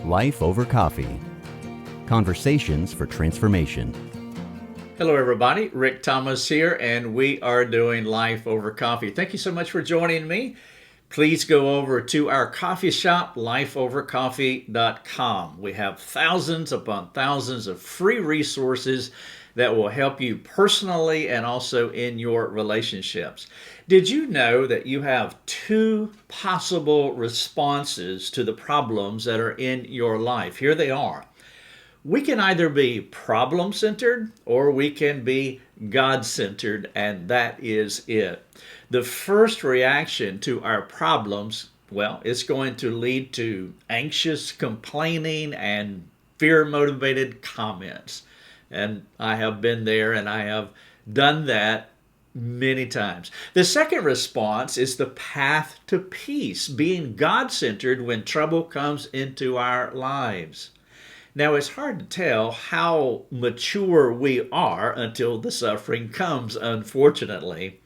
Life Over Coffee. Conversations for Transformation. Hello everybody, Rick Thomas here, and we are doing Life Over Coffee. Thank you so much for joining me. Please go over to our coffee shop, lifeovercoffee.com. We have thousands upon thousands of free resources that will help you personally and also in your relationships. Did you know that you have two possible responses to the problems that are in your life? Here they are. We can either be problem-centered or we can be God-centered, and that is it. The first reaction to our problems, well, it's going to lead to anxious complaining and fear-motivated comments. And I have been there and I have done that many times. The second response is the path to peace, being God-centered when trouble comes into our lives. Now, it's hard to tell how mature we are until the suffering comes, unfortunately.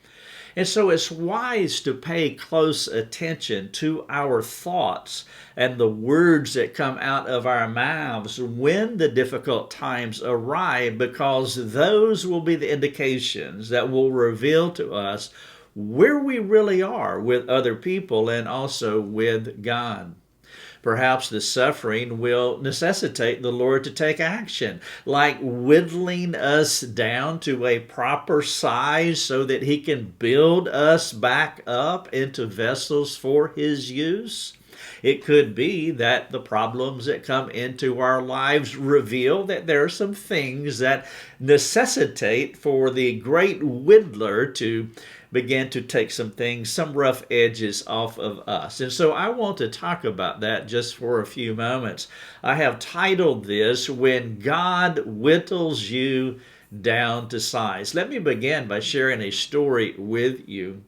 And so it's wise to pay close attention to our thoughts and the words that come out of our mouths when the difficult times arrive, because those will be the indications that will reveal to us where we really are with other people and also with God. Perhaps the suffering will necessitate the Lord to take action, like whittling us down to a proper size so that He can build us back up into vessels for His use. It could be that the problems that come into our lives reveal that there are some things that necessitate for the great whittler to begin to take some things, some rough edges off of us. And so I want to talk about that just for a few moments. I have titled this, When God Whittles You Down to Size. Let me begin by sharing a story with you.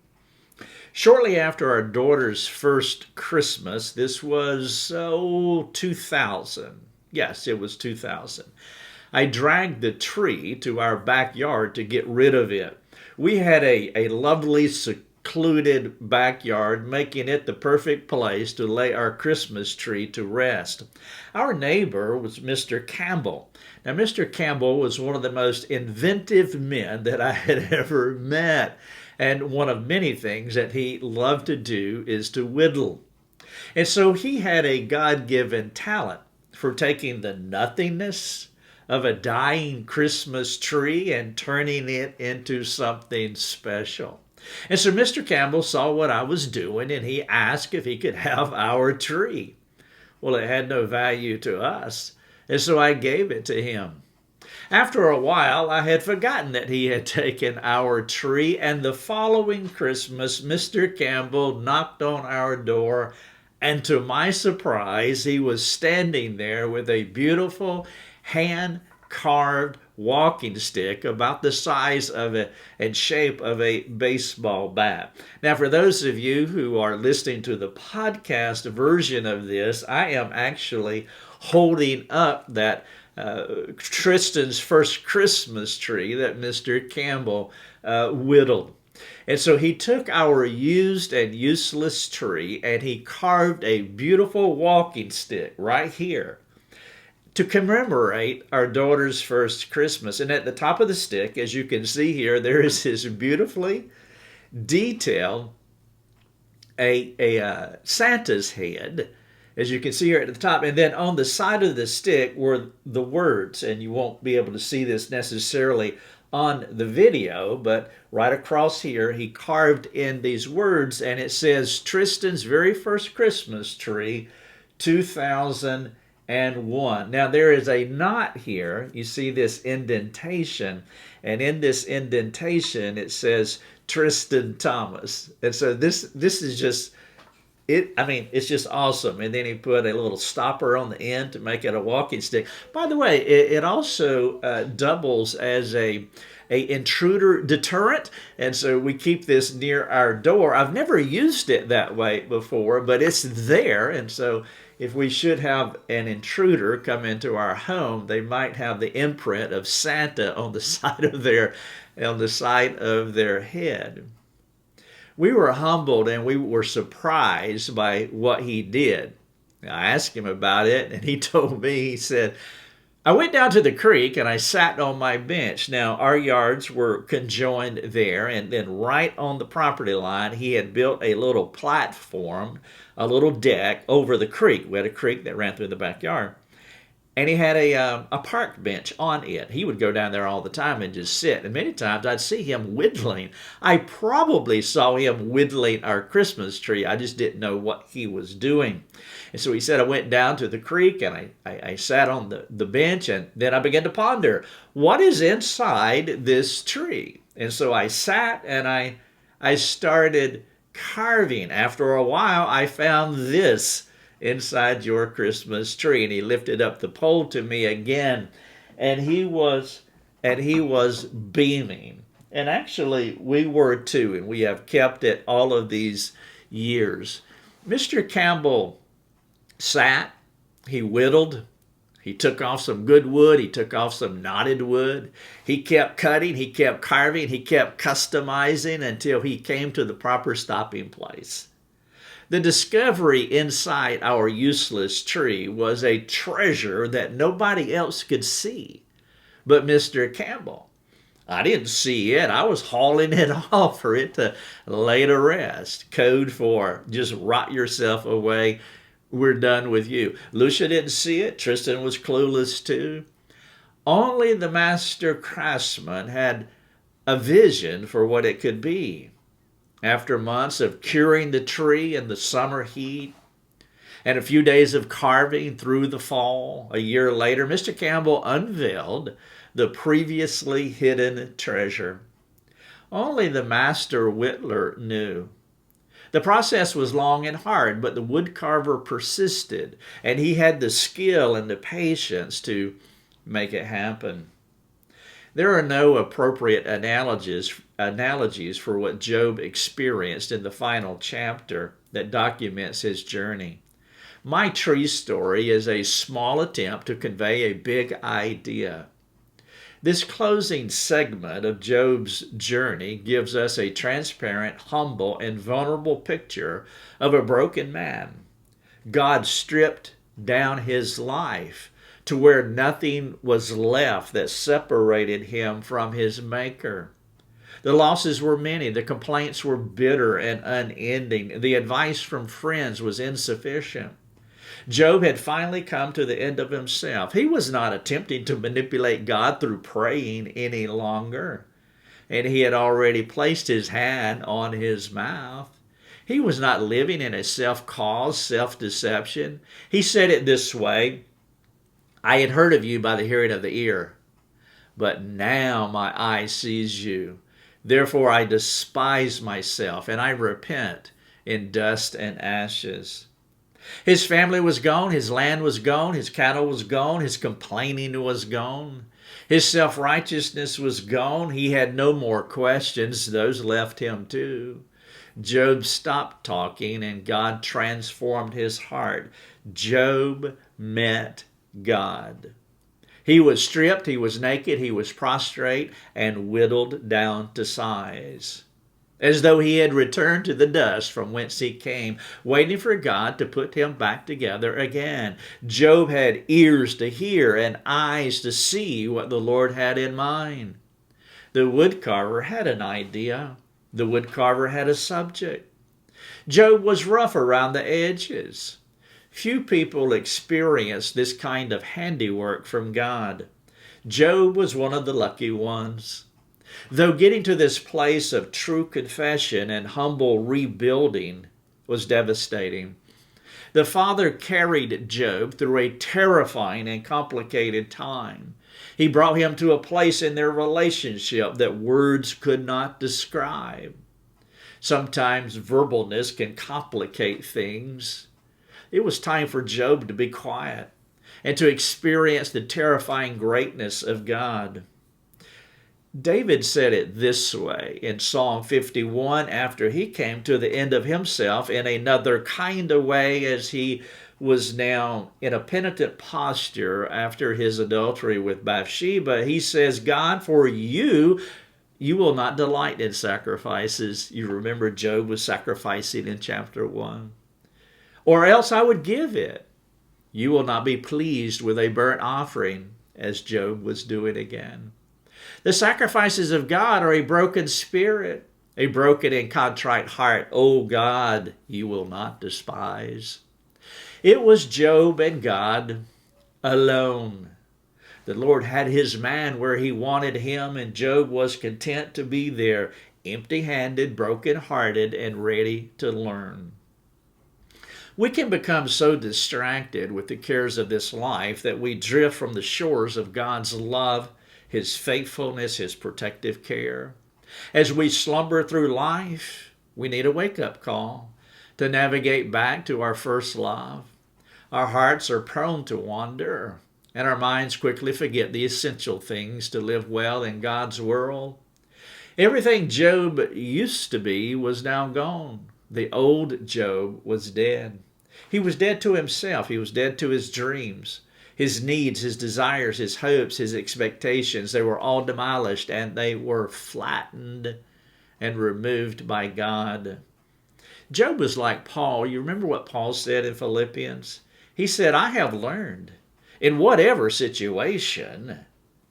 Shortly after our daughter's first Christmas, this was 2000. Yes, it was 2000. I dragged the tree to our backyard to get rid of it. We had a lovely secluded backyard, making it the perfect place to lay our Christmas tree to rest. Our neighbor was Mr. Campbell. Now, Mr. Campbell was one of the most inventive men that I had ever met. And one of many things that he loved to do is to whittle. And so he had a God-given talent for taking the nothingness of a dying Christmas tree and turning it into something special. And so Mr. Campbell saw what I was doing, and he asked if he could have our tree. Well, it had no value to us, and so I gave it to him. After a while, I had forgotten that he had taken our tree, and the following Christmas, Mr. Campbell knocked on our door, and to my surprise, he was standing there with a beautiful hand-carved walking stick about the size of and shape of a baseball bat. Now, for those of you who are listening to the podcast version of this, I am actually holding up that Tristan's first Christmas tree that Mr. Campbell whittled. And so he took our used and useless tree and he carved a beautiful walking stick right here to commemorate our daughter's first Christmas. And at the top of the stick, as you can see here, there is this beautifully detailed Santa's head, as you can see here at the top. And then on the side of the stick were the words, and you won't be able to see this necessarily on the video, but right across here, he carved in these words, and it says, Tristan's very first Christmas tree, 2001. Now, there is a knot here. You see this indentation, and in this indentation, it says Tristan Thomas. And so this is just it's just awesome. And then he put a little stopper on the end to make it a walking stick. By the way, it also doubles as a intruder deterrent. And so we keep this near our door. I've never used it that way before, but it's there. And so if we should have an intruder come into our home, they might have the imprint of Santa on the side of their head. We were humbled and we were surprised by what he did. I asked him about it, and he told me, he said, I went down to the creek and I sat on my bench. Now, our yards were conjoined there, and then right on the property line, he had built a little platform, a little deck over the creek. We had a creek that ran through the backyard. And he had a park bench on it. He would go down there all the time and just sit. And many times I'd see him whittling. I probably saw him whittling our Christmas tree. I just didn't know what he was doing. And so he said, I went down to the creek and I sat on the bench, and then I began to ponder, what is inside this tree? And so I sat and I started carving. After a while, I found this inside your Christmas tree. And he lifted up the pole to me again, and he was beaming. And actually we were too, and we have kept it all of these years. Mr. Campbell sat, he whittled, he took off some good wood, he took off some knotted wood, he kept cutting, he kept carving, he kept customizing until he came to the proper stopping place. The discovery inside our useless tree was a treasure that nobody else could see but Mr. Campbell. I didn't see it. I was hauling it off for it to lay to rest. Code for just rot yourself away. We're done with you. Lucia didn't see it. Tristan was clueless too. Only the master craftsman had a vision for what it could be. After months of curing the tree in the summer heat and a few days of carving through the fall, a year later, Mr. Campbell unveiled the previously hidden treasure. Only the master whittler knew. The process was long and hard, but the woodcarver persisted, and he had the skill and the patience to make it happen. There are no appropriate analogies for what Job experienced in the final chapter that documents his journey. My tree story is a small attempt to convey a big idea. This closing segment of Job's journey gives us a transparent, humble, and vulnerable picture of a broken man. God stripped down his life to where nothing was left that separated him from his Maker. The losses were many. The complaints were bitter and unending. The advice from friends was insufficient. Job had finally come to the end of himself. He was not attempting to manipulate God through praying any longer, and he had already placed his hand on his mouth. He was not living in a self-caused self-deception. He said it this way, I had heard of you by the hearing of the ear, but now my eye sees you. Therefore I despise myself, and I repent in dust and ashes. His family was gone, his land was gone, his cattle was gone, his complaining was gone, his self-righteousness was gone. He had no more questions. Those left him too. Job stopped talking, and God transformed his heart. Job met God. He was stripped, he was naked, he was prostrate, and whittled down to size, as though he had returned to the dust from whence he came, waiting for God to put him back together again. Job had ears to hear and eyes to see what the Lord had in mind. The woodcarver had an idea. The woodcarver had a subject. Job was rough around the edges. Few people experience this kind of handiwork from God. Job was one of the lucky ones. Though getting to this place of true confession and humble rebuilding was devastating, the Father carried Job through a terrifying and complicated time. He brought him to a place in their relationship that words could not describe. Sometimes verbalness can complicate things. It was time for Job to be quiet and to experience the terrifying greatness of God. David said it this way in Psalm 51 after he came to the end of himself in another kind of way, as he was now in a penitent posture after his adultery with Bathsheba. He says, God, for you will not delight in sacrifices. You remember Job was sacrificing in chapter 1. Or else I would give it. You will not be pleased with a burnt offering, as Job was doing again. The sacrifices of God are a broken spirit, a broken and contrite heart. O God, you will not despise. It was Job and God alone. The Lord had his man where he wanted him, and Job was content to be there, empty-handed, broken-hearted, and ready to learn. We can become so distracted with the cares of this life that we drift from the shores of God's love, his faithfulness, his protective care. As we slumber through life, we need a wake-up call to navigate back to our first love. Our hearts are prone to wander, and our minds quickly forget the essential things to live well in God's world. Everything Job used to be was now gone. The old Job was dead. He was dead to himself. He was dead to his dreams, his needs, his desires, his hopes, his expectations. They were all demolished, and they were flattened and removed by God. Job was like Paul. You remember what Paul said in Philippians? He said, I have learned in whatever situation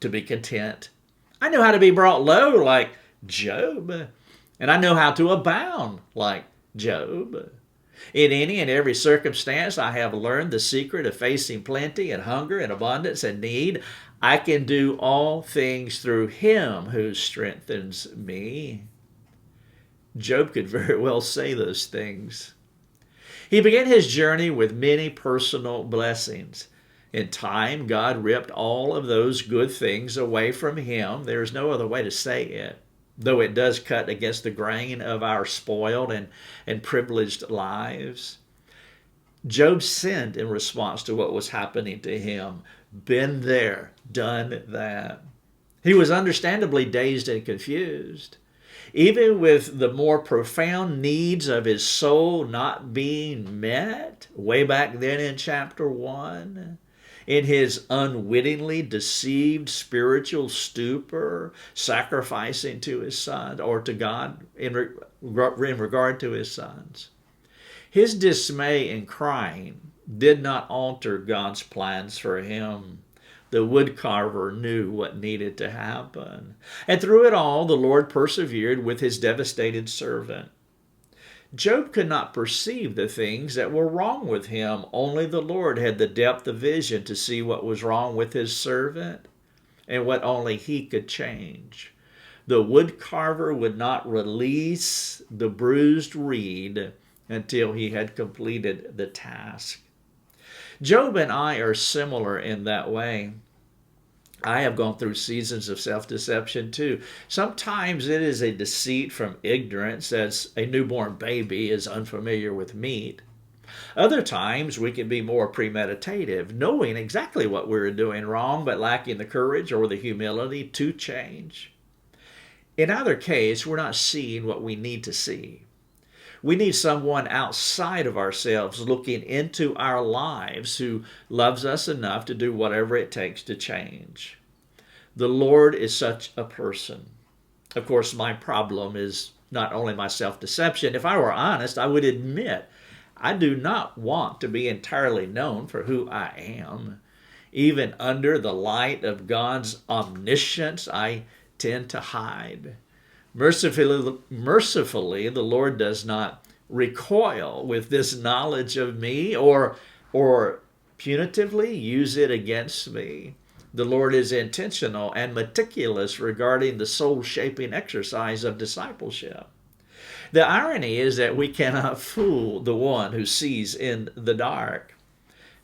to be content. I know how to be brought low like Job, and I know how to abound like Job. In any and every circumstance, I have learned the secret of facing plenty and hunger and abundance and need. I can do all things through him who strengthens me. Job could very well say those things. He began his journey with many personal blessings. In time, God ripped all of those good things away from him. There's no other way to say it, though it does cut against the grain of our spoiled and privileged lives. Job sinned in response to what was happening to him. Been there, done that. He was understandably dazed and confused. Even with the more profound needs of his soul not being met, way back then in chapter 1, in his unwittingly deceived spiritual stupor, sacrificing to his son or to God in regard to his sons. His dismay and crying did not alter God's plans for him. The woodcarver knew what needed to happen. And through it all, the Lord persevered with his devastated servant. Job could not perceive the things that were wrong with him. Only the Lord had the depth of vision to see what was wrong with his servant and what only he could change. The woodcarver would not release the bruised reed until he had completed the task. Job and I are similar in that way. I have gone through seasons of self-deception too. Sometimes it is a deceit from ignorance, as a newborn baby is unfamiliar with meat. Other times we can be more premeditative, knowing exactly what we're doing wrong, but lacking the courage or the humility to change. In either case, we're not seeing what we need to see. We need someone outside of ourselves looking into our lives who loves us enough to do whatever it takes to change. The Lord is such a person. Of course, my problem is not only my self-deception. If I were honest, I would admit I do not want to be entirely known for who I am. Even under the light of God's omniscience, I tend to hide. Mercifully, the Lord does not recoil with this knowledge of me or punitively use it against me. The Lord is intentional and meticulous regarding the soul-shaping exercise of discipleship. The irony is that we cannot fool the one who sees in the dark.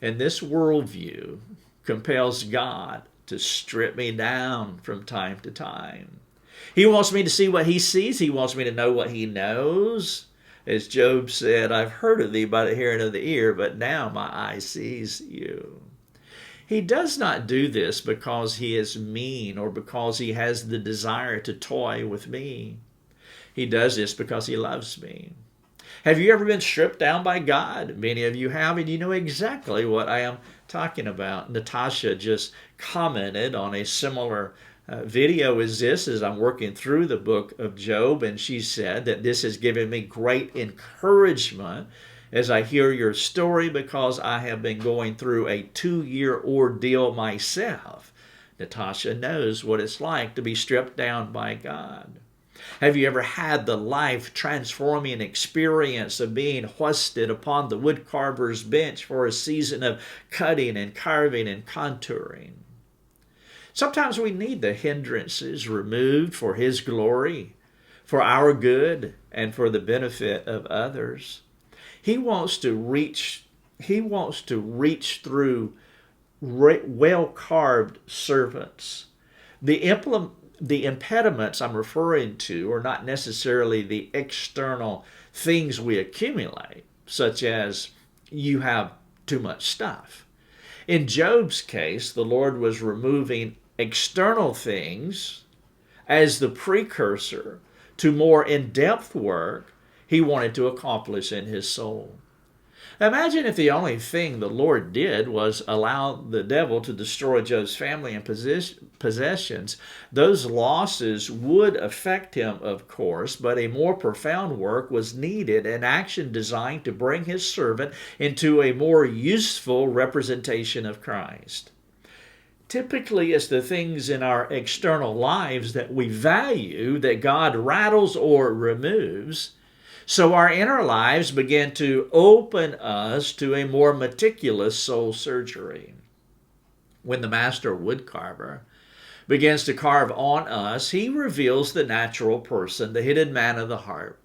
And this worldview compels God to strip me down from time to time. He wants me to see what he sees. He wants me to know what he knows. As Job said, I've heard of thee by the hearing of the ear, but now my eye sees you. He does not do this because he is mean or because he has the desire to toy with me. He does this because he loves me. Have you ever been stripped down by God? Many of you have, and you know exactly what I am talking about. Natasha just commented on a similar video as this as I'm working through the book of Job, and she said that this has given me great encouragement as I hear your story because I have been going through a 2-year ordeal myself. Natasha knows what it's like to be stripped down by God. Have you ever had the life-transforming experience of being hoisted upon the woodcarver's bench for a season of cutting and carving and contouring? Sometimes we need the hindrances removed for His glory, for our good, and for the benefit of others. He wants to reach through well-carved servants. The impediments I'm referring to are not necessarily the external things we accumulate, such as you have too much stuff. In Job's case, the Lord was removing external things as the precursor to more in-depth work He wanted to accomplish in his soul. Imagine if the only thing the Lord did was allow the devil to destroy Job's family and possessions. Those losses would affect him, of course, but a more profound work was needed, an action designed to bring his servant into a more useful representation of Christ. Typically, it's the things in our external lives that we value that God rattles or removes. So our inner lives begin to open us to a more meticulous soul surgery. When the master woodcarver begins to carve on us, he reveals the natural person, the hidden man of the heart.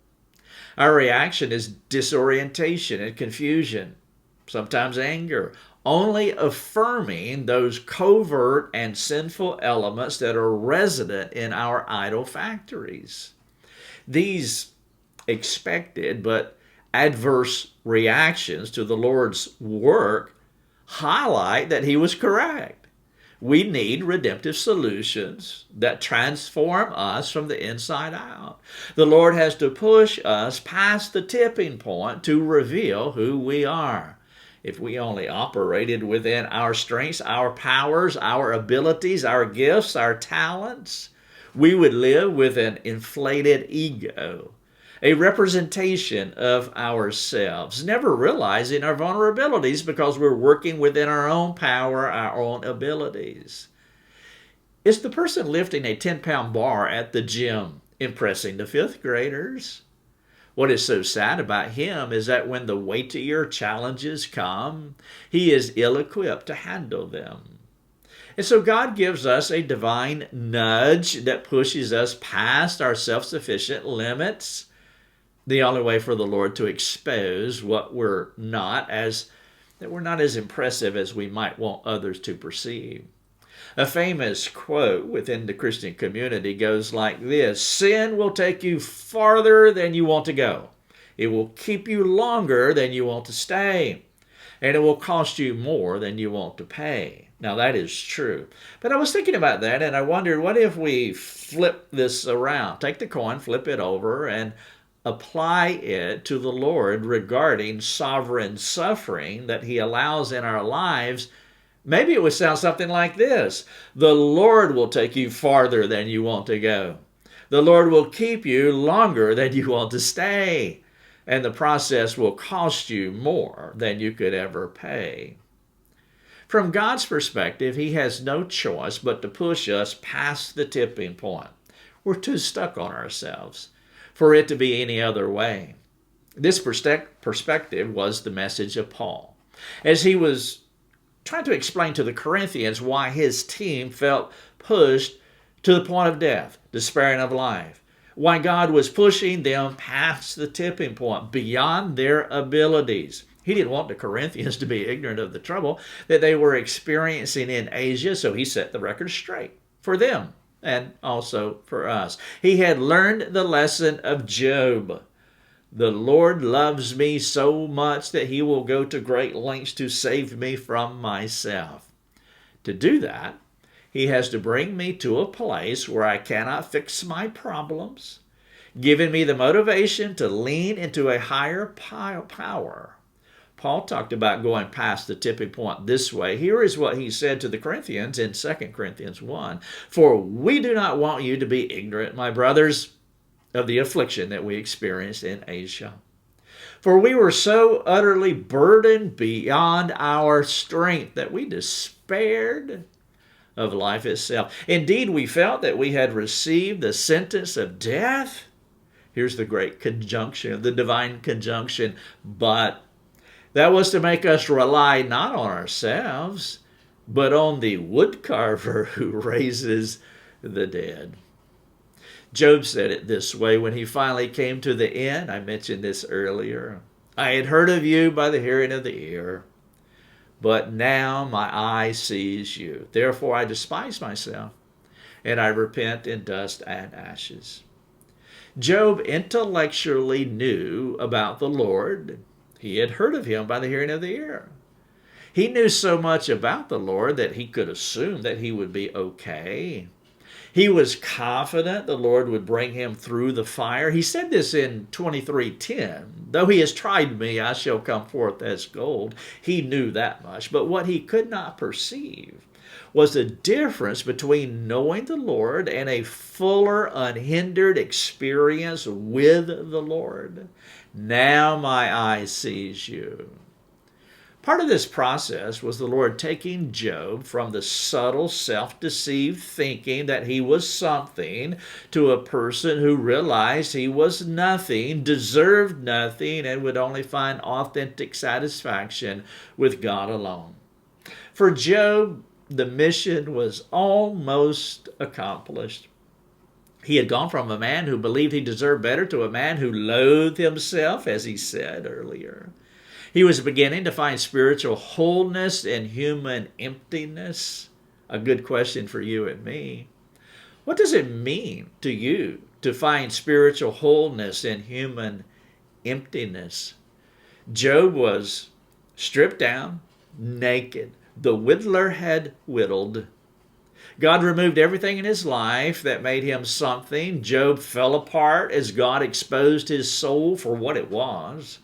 Our reaction is disorientation and confusion, sometimes anger, only affirming those covert and sinful elements that are resident in our idol factories. These expected but adverse reactions to the Lord's work highlight that he was correct. We need redemptive solutions that transform us from the inside out. The Lord has to push us past the tipping point to reveal who we are. If we only operated within our strengths, our powers, our abilities, our gifts, our talents, we would live with an inflated ego, a representation of ourselves, never realizing our vulnerabilities because we're working within our own power, our own abilities. Is the person lifting a 10-pound bar at the gym impressing the fifth graders? What is so sad about him is that when the weightier challenges come, he is ill-equipped to handle them. And so God gives us a divine nudge that pushes us past our self-sufficient limits. The only way for the Lord to expose what we're not as impressive as we might want others to perceive. A famous quote within the Christian community goes like this: sin will take you farther than you want to go. It will keep you longer than you want to stay. And it will cost you more than you want to pay. Now that is true. But I was thinking about that and I wondered, what if we flip this around? Take the coin, flip it over, and apply it to the Lord regarding sovereign suffering that he allows in our lives. Maybe it would sound something like this: the Lord will take you farther than you want to go. The Lord will keep you longer than you want to stay. And the process will cost you more than you could ever pay. From God's perspective, he has no choice but to push us past the tipping point. We're too stuck on ourselves for it to be any other way. This perspective was the message of Paul, as he was trying to explain to the Corinthians why his team felt pushed to the point of death, despairing of life, why God was pushing them past the tipping point, beyond their abilities. He didn't want the Corinthians to be ignorant of the trouble that they were experiencing in Asia, so he set the record straight for them and also for us. He had learned the lesson of Job. The Lord loves me so much that he will go to great lengths to save me from myself. To do that, he has to bring me to a place where I cannot fix my problems, giving me the motivation to lean into a higher power. Paul talked about going past the tipping point this way. Here is what he said to the Corinthians in 2 Corinthians 1. For we do not want you to be ignorant, my brothers, of the affliction that we experienced in Asia. For we were so utterly burdened beyond our strength that we despaired of life itself. Indeed, we felt that we had received the sentence of death. Here's the great conjunction, the divine conjunction, but that was to make us rely not on ourselves, but on the woodcarver who raises the dead. Job said it this way when he finally came to the end. I mentioned this earlier. I had heard of you by the hearing of the ear, but now my eye sees you. Therefore I despise myself, and I repent in dust and ashes. Job intellectually knew about the Lord. He had heard of him by the hearing of the ear. He knew so much about the Lord that he could assume that he would be okay. He was confident the Lord would bring him through the fire. He said this in 23:10. Though he has tried me, I shall come forth as gold. He knew that much. But what he could not perceive was the difference between knowing the Lord and a fuller, unhindered experience with the Lord. Now my eye sees you. Part of this process was the Lord taking Job from the subtle, self-deceived thinking that he was something to a person who realized he was nothing, deserved nothing, and would only find authentic satisfaction with God alone. For Job, the mission was almost accomplished. He had gone from a man who believed he deserved better to a man who loathed himself, as he said earlier. He was beginning to find spiritual wholeness in human emptiness. A good question for you and me. What does it mean to you to find spiritual wholeness in human emptiness? Job was stripped down, naked. The whittler had whittled. God removed everything in his life that made him something. Job fell apart as God exposed his soul for what it was.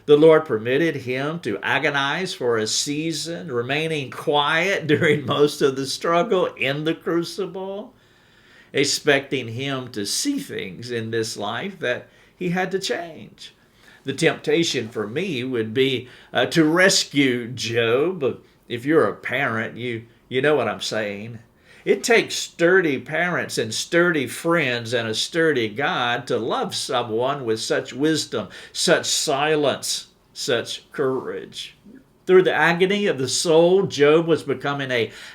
The Lord permitted him to agonize for a season, remaining quiet during most of the struggle in the crucible, expecting him to see things in this life that he had to change. The temptation for me would be to rescue Job. If you're a parent, you know what I'm saying. It takes sturdy parents and sturdy friends and a sturdy God to love someone with such wisdom, such silence, such courage. Through the agony of the soul, Job was becoming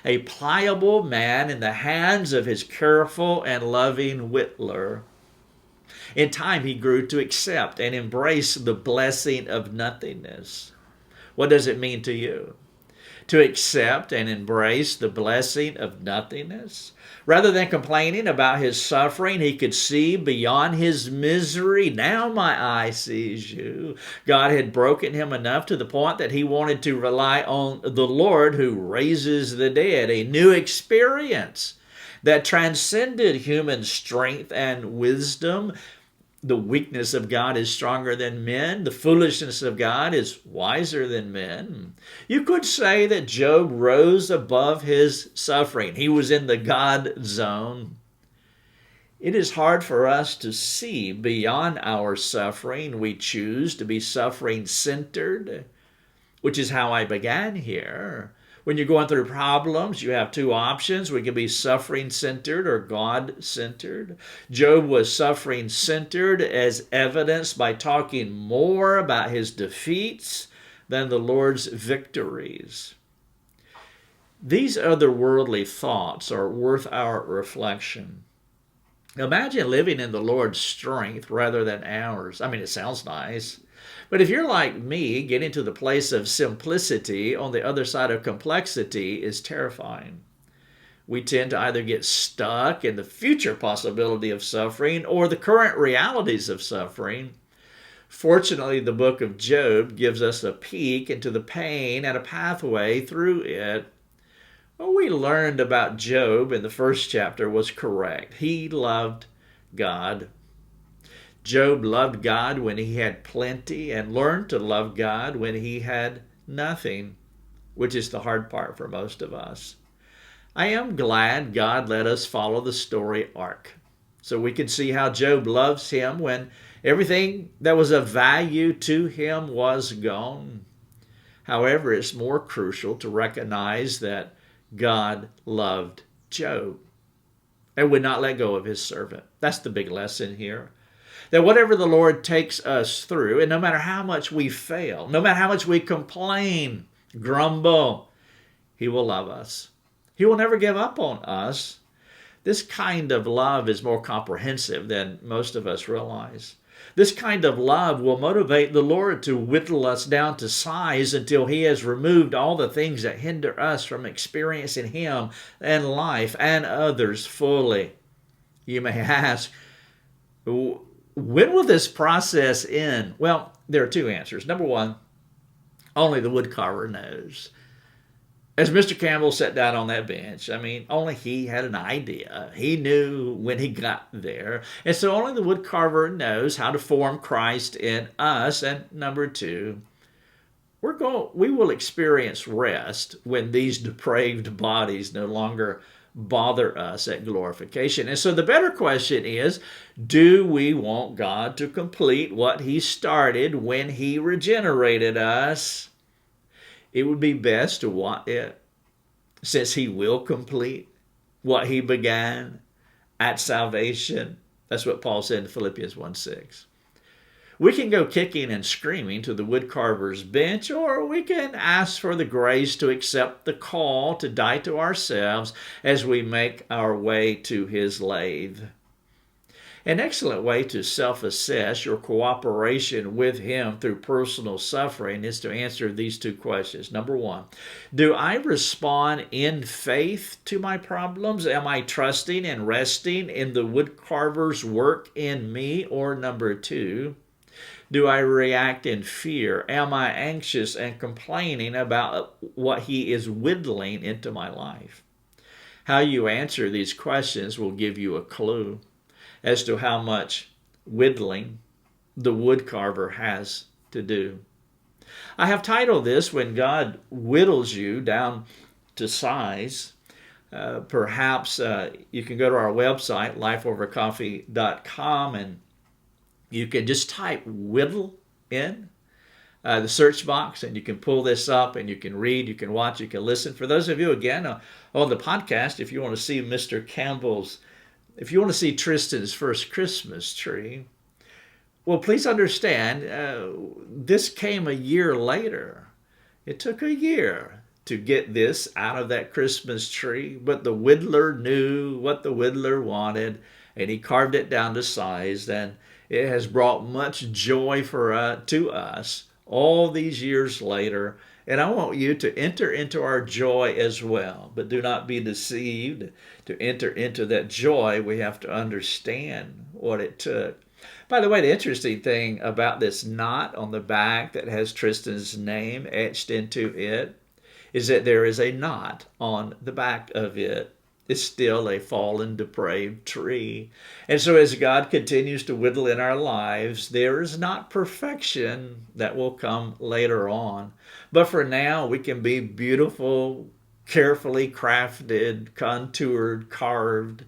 a pliable man in the hands of his careful and loving whittler. In time, he grew to accept and embrace the blessing of nothingness. What does it mean to you? To accept and embrace the blessing of nothingness. Rather than complaining about his suffering, he could see beyond his misery. Now my eye sees you. God had broken him enough to the point that he wanted to rely on the Lord who raises the dead, a new experience that transcended human strength and wisdom. The weakness of God is stronger than men. The foolishness of God is wiser than men. You could say that Job rose above his suffering. He was in the God zone. It is hard for us to see beyond our suffering. We choose to be suffering-centered, which is how I began here. When you're going through problems, you have two options. We can be suffering-centered or God-centered. Job was suffering-centered as evidenced by talking more about his defeats than the Lord's victories. These otherworldly thoughts are worth our reflection. Imagine living in the Lord's strength rather than ours. I mean, it sounds nice. But if you're like me, getting to the place of simplicity on the other side of complexity is terrifying. We tend to either get stuck in the future possibility of suffering or the current realities of suffering. Fortunately, the book of Job gives us a peek into the pain and a pathway through it. What we learned about Job in the first chapter was correct. He loved God. Job loved God when he had plenty and learned to love God when he had nothing, which is the hard part for most of us. I am glad God let us follow the story arc so we can see how Job loves him when Everything that was of value to him was gone. However, it's more crucial to recognize that God loved Job and would not let go of his servant. That's the big lesson here. That whatever the Lord takes us through, and no matter how much we fail, no matter how much we complain, grumble, he will love us. He will never give up on us. This kind of love is more comprehensive than most of us realize. This kind of love will motivate the Lord to whittle us down to size until he has removed all the things that hinder us from experiencing him and life and others fully. You may ask, when will this process end? Well, there are two answers. Number one, only the woodcarver knows. As Mr. Campbell sat down on that bench, only he had an idea. He knew when he got there. And so only the woodcarver knows how to form Christ in us. And number two, we will experience rest when these depraved bodies no longer bother us at glorification. And so the better question is, do we want God to complete what he started when he regenerated us? It would be best to want it, since he will complete what he began at salvation. That's what Paul said in Philippians 1:6. We can go kicking and screaming to the woodcarver's bench, or we can ask for the grace to accept the call to die to ourselves as we make our way to his lathe. An excellent way to self-assess your cooperation with him through personal suffering is to answer these two questions. Number one, do I respond in faith to my problems? Am I trusting and resting in the woodcarver's work in me? Or number two, do I react in fear? Am I anxious and complaining about what he is whittling into my life? How you answer these questions will give you a clue as to how much whittling the woodcarver has to do. I have titled this, When God Whittles You Down to Size. Perhaps you can go to our website, lifeovercoffee.com, and you can just type whittle in the search box, and you can pull this up and you can read, you can watch, you can listen. For those of you, again, on the podcast, if you want to see Mr. Campbell's, if you want to see Tristan's first Christmas tree, well, please understand, this came a year later. It took a year to get this out of that Christmas tree, but the whittler knew what the whittler wanted, and he carved it down to size, and it has brought much joy to us all these years later. And I want you to enter into our joy as well. But do not be deceived. To enter into that joy, we have to understand what it took. By the way, the interesting thing about this knot on the back that has Tristan's name etched into it is that there is a knot on the back of it. It's still a fallen, depraved tree. And so as God continues to whittle in our lives, there is not perfection that will come later on. But for now, we can be beautiful, carefully crafted, contoured, carved,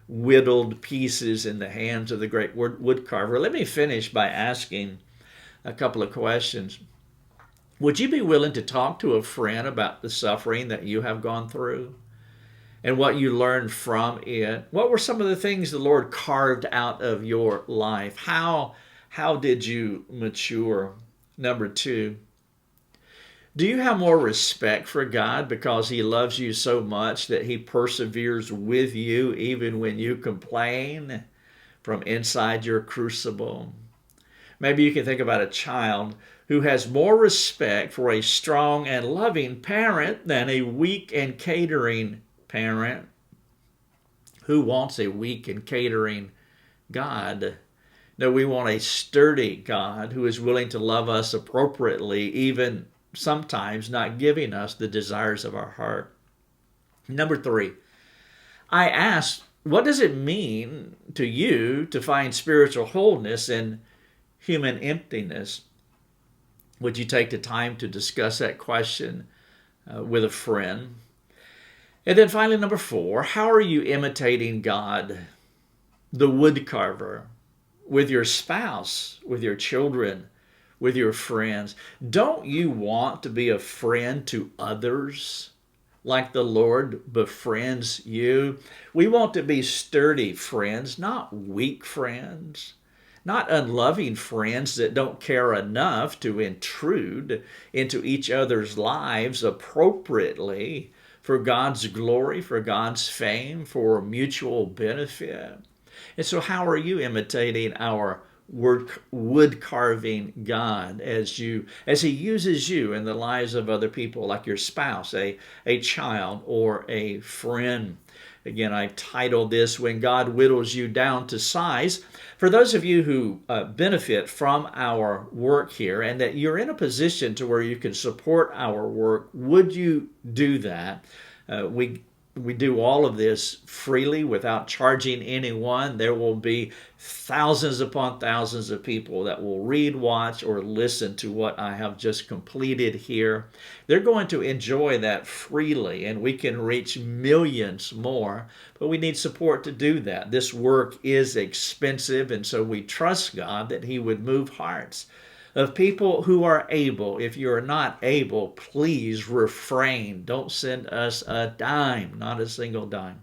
whittled pieces in the hands of the great woodcarver. Let me finish by asking a couple of questions. Would you be willing to talk to a friend about the suffering that you have gone through and what you learned from it? What were some of the things the Lord carved out of your life? How did you mature? Number two, do you have more respect for God because he loves you so much that he perseveres with you even when you complain from inside your crucible? Maybe you can think about a child who has more respect for a strong and loving parent than a weak and catering parent. Who wants a weak and catering God? No, we want a sturdy God who is willing to love us appropriately, even sometimes not giving us the desires of our heart. Number three, I asked, what does it mean to you to find spiritual wholeness in human emptiness? Would you take the time to discuss that question with a friend? And then finally, number four, how are you imitating God, the woodcarver, with your spouse, with your children, with your friends. Don't you want to be a friend to others like the Lord befriends you? We want to be sturdy friends, not weak friends, not unloving friends that don't care enough to intrude into each other's lives appropriately for God's glory, for God's fame, for mutual benefit. And so how are you imitating our wood carving God as he uses you in the lives of other people, like your spouse, a child, or a friend? Again, I titled this, When God Whittles You Down to Size. For those of you who benefit from our work here and that you're in a position to where you can support our work, would you do that? We do all of this freely without charging anyone. There will be thousands upon thousands of people that will read, watch, or listen to what I have just completed here. They're going to enjoy that freely, and we can reach millions more, but we need support to do that. This work is expensive, and so we trust God that He would move hearts of people who are able. If you're not able, please refrain. Don't send us a dime, not a single dime.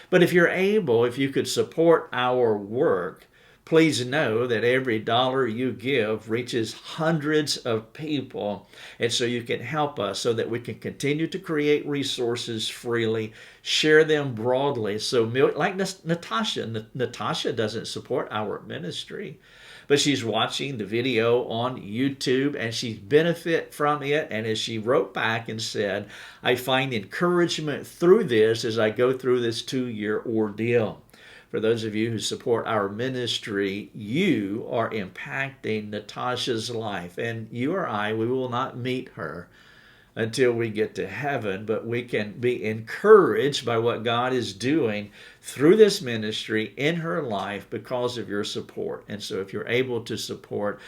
But if you're able, if you could support our work, please know that every dollar you give reaches hundreds of people. And so you can help us so that we can continue to create resources freely, share them broadly. So like Natasha doesn't support our ministry, but she's watching the video on YouTube and she's benefit from it. And as she wrote back and said, I find encouragement through this as I go through this 2-year ordeal. For those of you who support our ministry, you are impacting Natasha's life. And you or I, we will not meet her until we get to heaven, but we can be encouraged by what God is doing through this ministry in her life because of your support. And so if you're able to support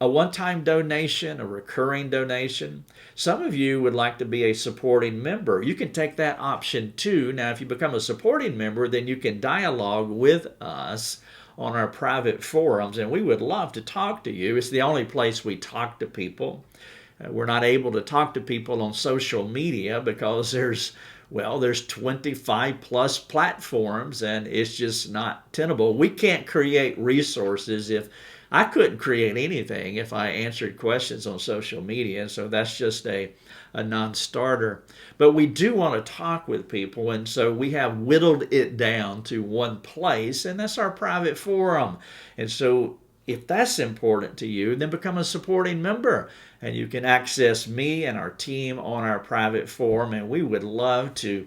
a one-time donation, a recurring donation, some of you would like to be a supporting member. You can take that option too. Now, if you become a supporting member, then you can dialogue with us on our private forums, and we would love to talk to you. It's the only place we talk to people. We're not able to talk to people on social media because there's 25 plus platforms and it's just not tenable. We can't create resources I couldn't create anything if I answered questions on social media. So that's just a non-starter. But we do want to talk with people. And so we have whittled it down to one place, and that's our private forum. And so if that's important to you, then become a supporting member. And you can access me and our team on our private forum. And we would love to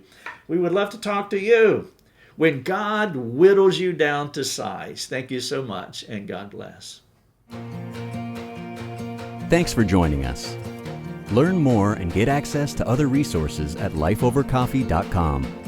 talk to you. When God whittles you down to size. Thank you so much, and God bless. Thanks for joining us. Learn more and get access to other resources at lifeovercoffee.com.